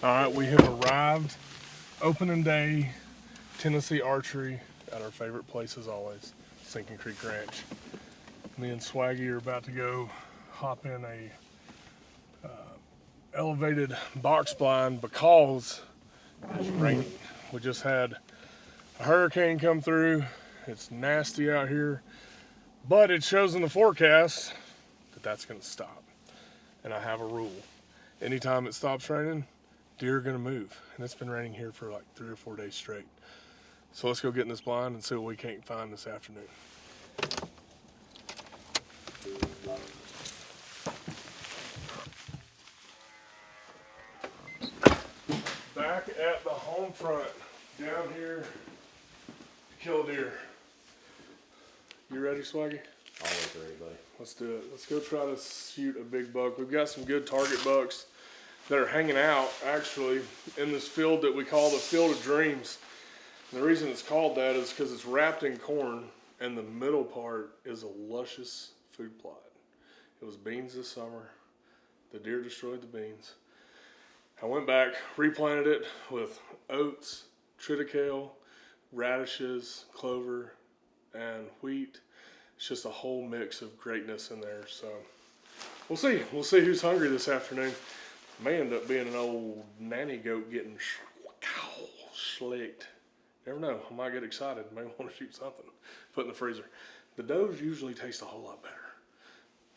All right, we have arrived. Opening day, Tennessee Archery at our favorite place as always, Sinking Creek Ranch. Me and Swaggy are about to go hop in a elevated box blind because it's raining. We just had a hurricane come through. It's nasty out here, but it shows in the forecast that that's gonna stop. And I have a rule. Anytime it stops raining, deer are gonna move. And it's been raining here for like 3 or 4 days straight. So let's go get in this blind and see what we can't find this afternoon. Back at the home front, down here to kill a deer. You ready, Swaggy? Always ready, buddy. Let's do it. Let's go try to shoot a big buck. We've got some good target bucks that are hanging out actually in this field that we call the Field of Dreams. And the reason it's called that is because it's wrapped in corn and the middle part is a luscious food plot. It was beans this summer. The deer destroyed the beans. I went back, replanted it with oats, triticale, radishes, clover, and wheat. It's just a whole mix of greatness in there. So we'll see. We'll see who's hungry this afternoon. May end up being an old nanny goat getting slicked. Never know. I might get excited. May want to shoot something. Put in the freezer. The does usually taste a whole lot better.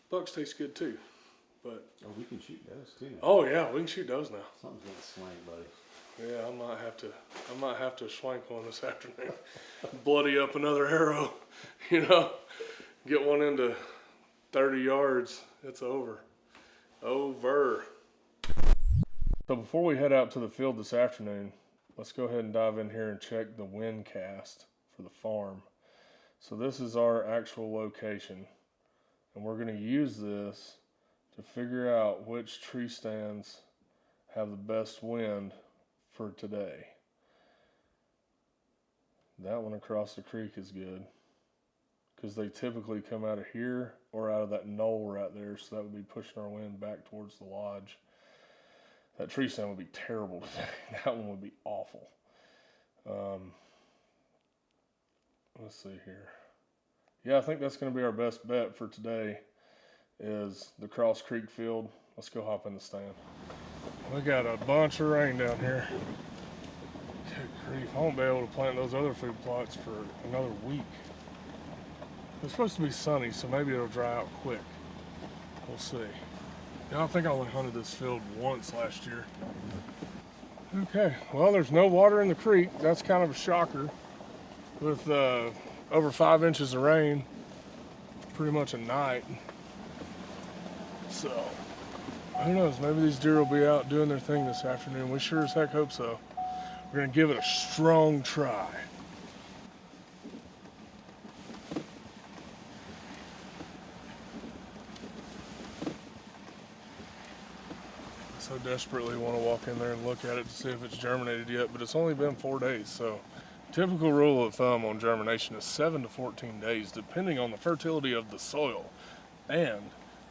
Bucks taste good too. But oh, we can shoot does too. Oh yeah, we can shoot does now. Something's gonna swank, buddy. Yeah, I might have to swank one this afternoon. Bloody up another arrow, you know. Get one into 30 yards. It's over. Over. So before we head out to the field this afternoon, let's go ahead and dive in here and check the wind cast for the farm. So this is our actual location, and we're going to use this to figure out which tree stands have the best wind for today. That one across the creek is good because they typically come out of here or out of that knoll right there, so that would be pushing our wind back towards the lodge. That tree stand would be terrible today. That one would be awful. Let's see here. Yeah, I think that's going to be our best bet for today is the Cross Creek field. Let's go hop in the stand. We got a bunch of rain down here. Good grief, I won't be able to plant those other food plots for another week. It's supposed to be sunny, so maybe it'll dry out quick. We'll see. Yeah, I think I only hunted this field once last year. Okay, well, there's no water in the creek. That's kind of a shocker. With over 5 inches of rain, pretty much a night. So, who knows? Maybe these deer will be out doing their thing this afternoon. We sure as heck hope so. We're gonna give it a strong try. I so desperately want to walk in there and look at it to see if it's germinated yet, but it's only been 4 days, so typical rule of thumb on germination is 7 to 14 days, depending on the fertility of the soil and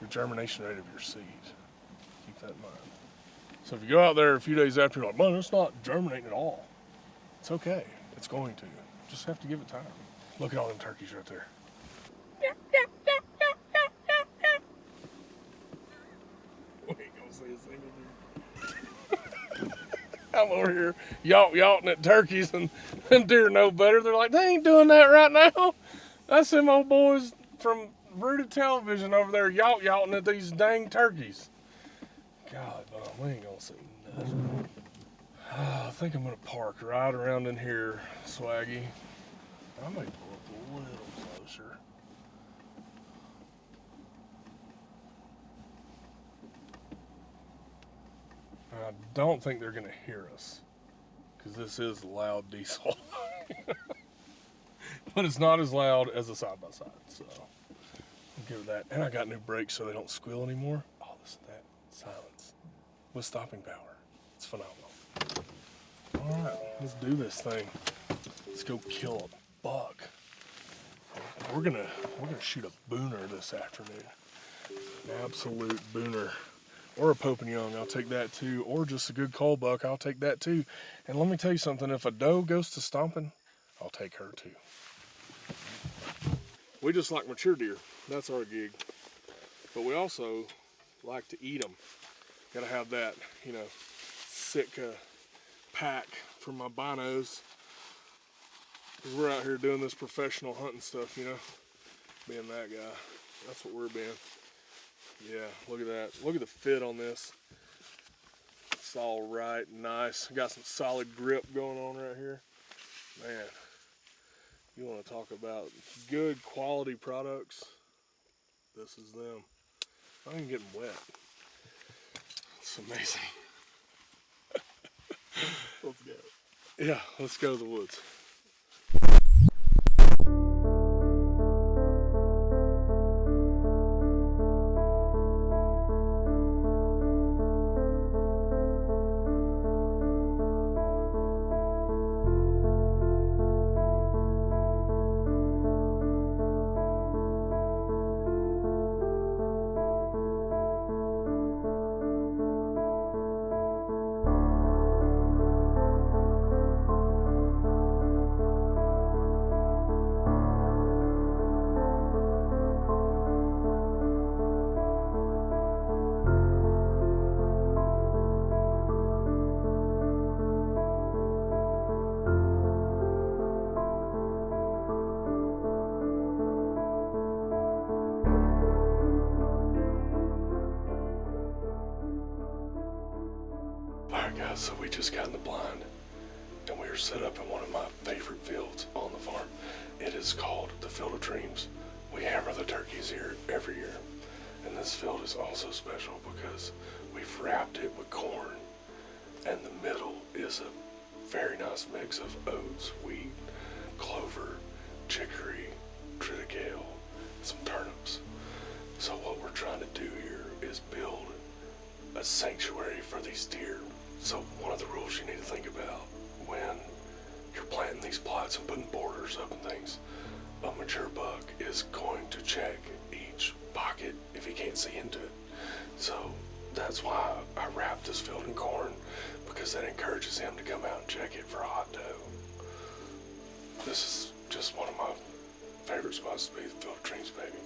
your germination rate of your seed. Keep that in mind. So if you go out there a few days after, you're like, man, it's not germinating at all. It's okay. It's going to. Just have to give it time. Look at all them turkeys right there. We ain't gonna see a single deer. I'm over here yawting at turkeys, and deer know better. They're like, they ain't doing that right now. That's them old boys from rooted television over there yawting at these dang turkeys. God, we ain't gonna see nothing. I think I'm gonna park right around in here, Swaggy. I may pull up a little closer. I don't think they're gonna hear us because this is loud diesel. But it's not as loud as a side-by-side, so I'll give it that. And I got new brakes so they don't squeal anymore. Oh, listen to that silence with stopping power. It's phenomenal. All right, let's do this thing. Let's go kill a buck. We're gonna shoot a booner this afternoon. An absolute booner. or a Pope and Young, I'll take that too, or just a good cull buck, I'll take that too. And let me tell you something, if a doe goes to stomping, I'll take her too. We just like mature deer, that's our gig. But we also like to eat them. Gotta have that, you know, sick pack for my binos. Cause we're out here doing this professional hunting stuff, you know, being that guy. That's what we're being. Yeah, look at that. Look at the fit on this. It's all right, nice. Got some solid grip going on right here. Man, you want to talk about good quality products? This is them. I ain't getting wet. It's amazing. Let's go. Yeah, let's go to the woods. Alright guys, so we just got in the blind and we are set up in one of my favorite fields on the farm. It is called the Field of Dreams. We hammer the turkeys here every year. And this field is also special because we've wrapped it with corn and the middle is a very nice mix of oats, wheat, clover, chicory, triticale, some turnips. So what we're trying to do here is build a sanctuary for these deer. So one of the rules you need to think about when you're planting these plots and putting borders up and things, a mature buck is going to check each pocket if he can't see into it. So that's why I wrapped this field in corn, because that encourages him to come out and check it for a hot doe. This is just one of my favorite spots to be, the Field of Dreams, baby.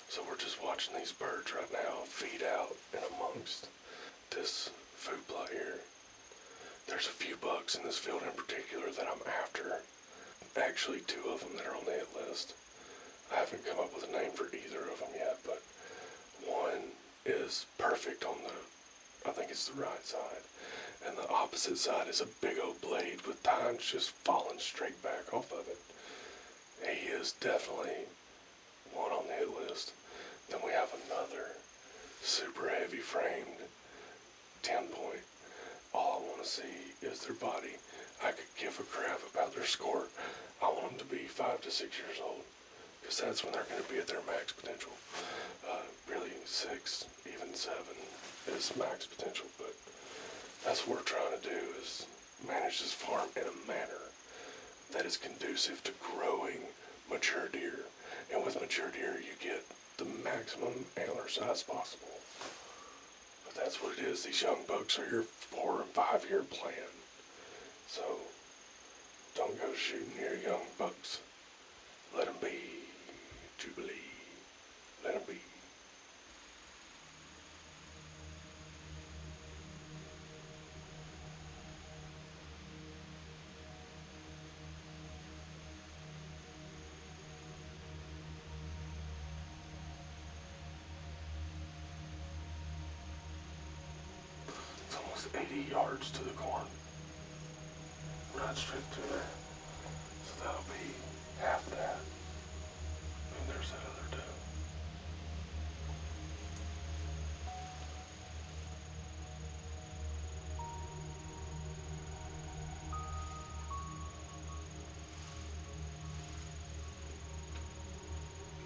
So we're just watching these birds right now feed out in amongst this food plot here. There's a few bucks in this field in particular that I'm after. Actually, 2 of them that are on the hit list. I haven't come up with a name for either of them yet, but one is perfect on the, I think it's the right side. And the opposite side is a big old blade with tines just falling straight back off of it. He is definitely one on the hit list. Then we have another super heavy framed 10 point. All I want to see is their body. I could give a crap about their score. I want them to be 5 to 6 years old, because that's when they're going to be at their max potential. Really 6, even 7 is max potential, but that's what we're trying to do, is manage this farm in a manner that is conducive to growing mature deer. And with mature deer, you get the maximum antler size possible. But that's what it is. These young bucks are your 4 and 5 year plan. So don't go shooting your young bucks. Let them be. Jubilee. Let them be. It's almost 80 yards to the corn. Right straight to there. So that'll be half that. And there's that other doe.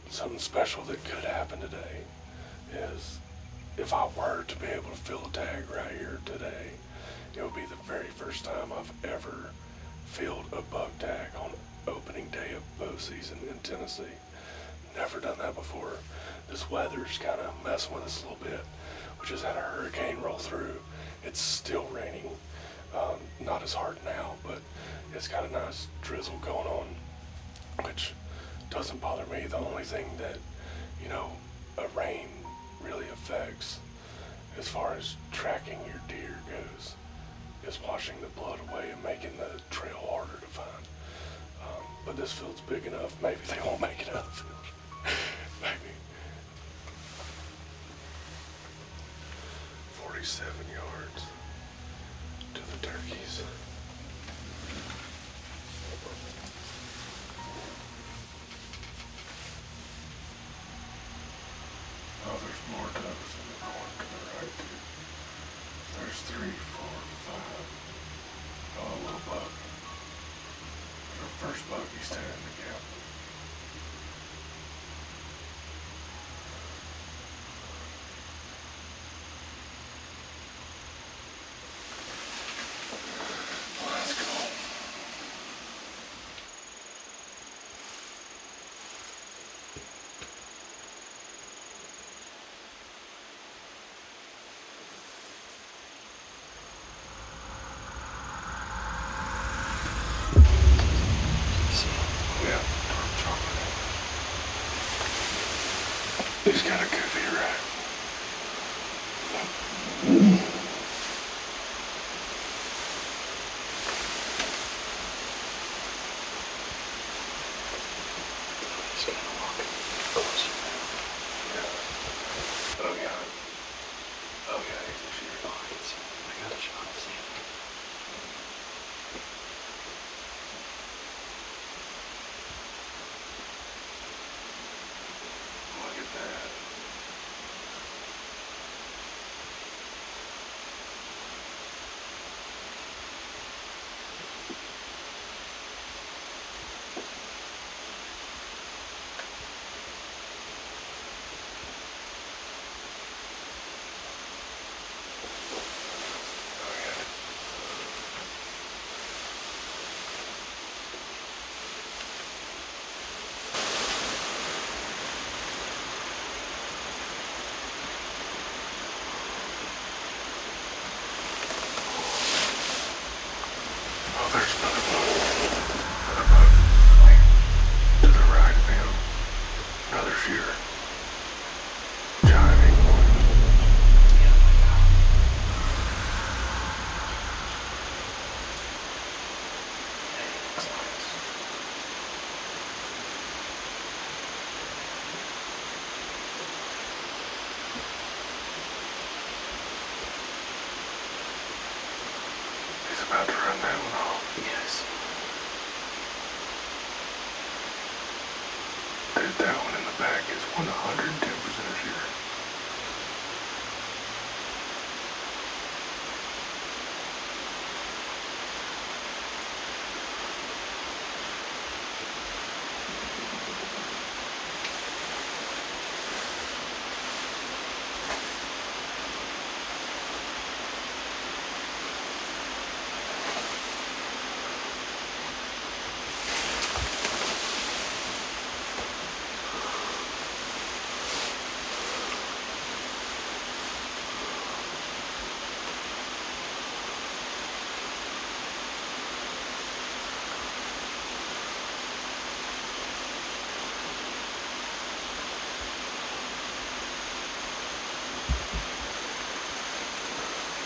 Something special that could happen today is if I were to be able to fill a tag right here today, it would be the very first time I've ever filled a buck tag on opening day of bow season in Tennessee. Never done that before. This weather's kind of messing with us a little bit. We just had a hurricane roll through. It's still raining. Not as hard now, but it's got a nice drizzle going on, which doesn't bother me. The only thing that, a rain really affects as far as tracking your deer goes is washing the blood away and making the trail harder to find. But this field's big enough, maybe they won't make it out of the field. Maybe. 47 yards to the turkeys. Oh, there's more doves in the corn to the right too. There's 3, 4, 5. Oh, a little buck. Our first buck, he's standing in the gap. Let's go. Yeah, dark chocolate. He's got a goofy rack. He's kind of walking closer now. Yeah. Oh yeah. Oh yeah, he's a shooter. Oh, I can see him. I got a shot of him. Look at that. Oh yeah. Oh, there's another one. Another buck. To the right of him. Another shooter. Jiving one. He's about to run that one off. Yes. Dude, that one in the back is 110% a shooter.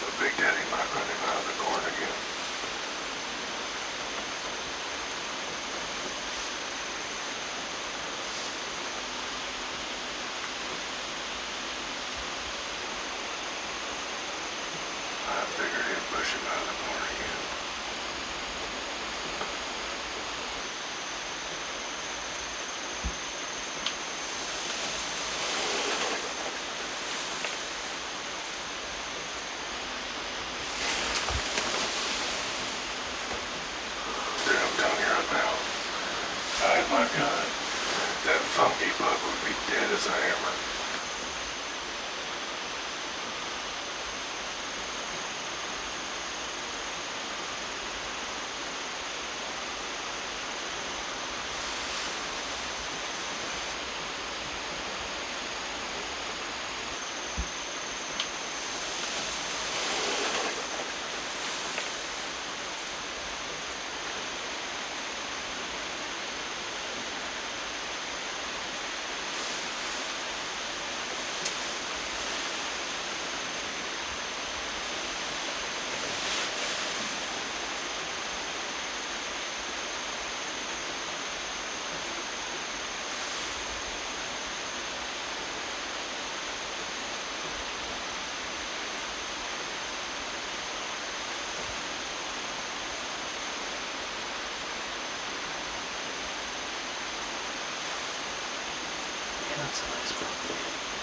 The Big Daddy might run him out of the corn again. I figured he'd push him out of the corn again. Dude, I'm telling you right now, if I had my gun, that funky buck would be dead as a hammer.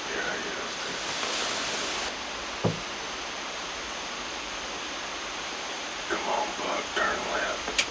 Yeah, he is. Come on, bud, turn left.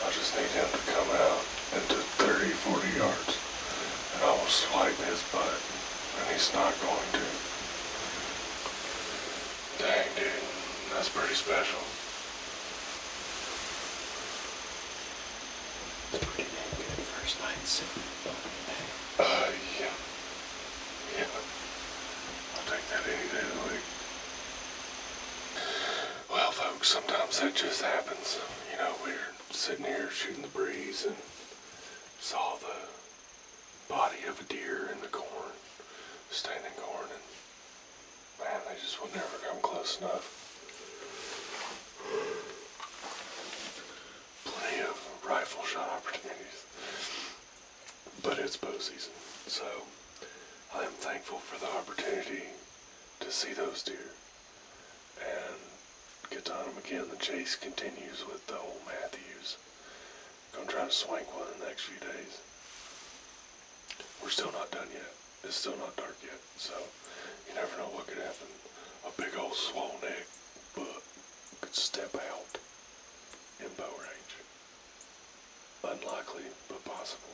I just need him to come out into 30, 40 yards, and I will swipe his butt, and he's not going to. Dang, dude, that's pretty special. It's pretty damn good first night sitting. Yeah. Yeah. I'll take that any day of the week. Well, folks, sometimes that just happens. You know, we're sitting here shooting the breeze and saw the body of a deer in the corn, standing corn, and man, they just would never come close enough. Plenty of rifle shot opportunities, but it's bow season, so I am thankful for the opportunity to see those deer and get to hunt them again. The chase continues with the old Matthews. Gonna try to swank one in the next few days. We're still not done yet. It's still not dark yet, so you never know what could happen. A big old swole neck buck could step out in bow range. Unlikely, but possible.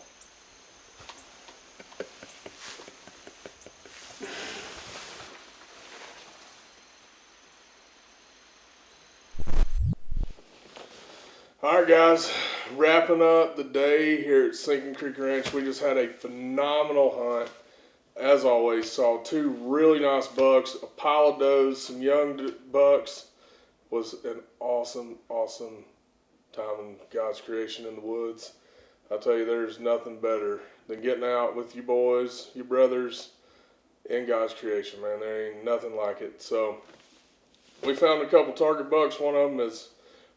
Alright guys, wrapping up the day here at Sinking Creek Ranch. We just had a phenomenal hunt. As always, saw two really nice bucks, a pile of does, some young bucks. Was an awesome, awesome time in God's creation in the woods. I'll tell you, there's nothing better than getting out with your boys, your brothers, in God's creation, man. There ain't nothing like it. So, we found a couple target bucks. One of them is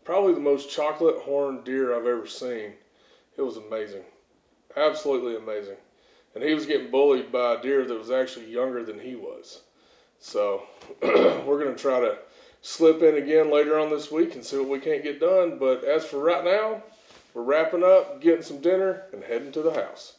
probably the most chocolate horned deer I've ever seen. It was amazing. Absolutely amazing. And he was getting bullied by a deer that was actually younger than he was. So, we're going to try to slip in again later on this week and see what we can't get done. But as for right now, we're wrapping up, getting some dinner, and heading to the house.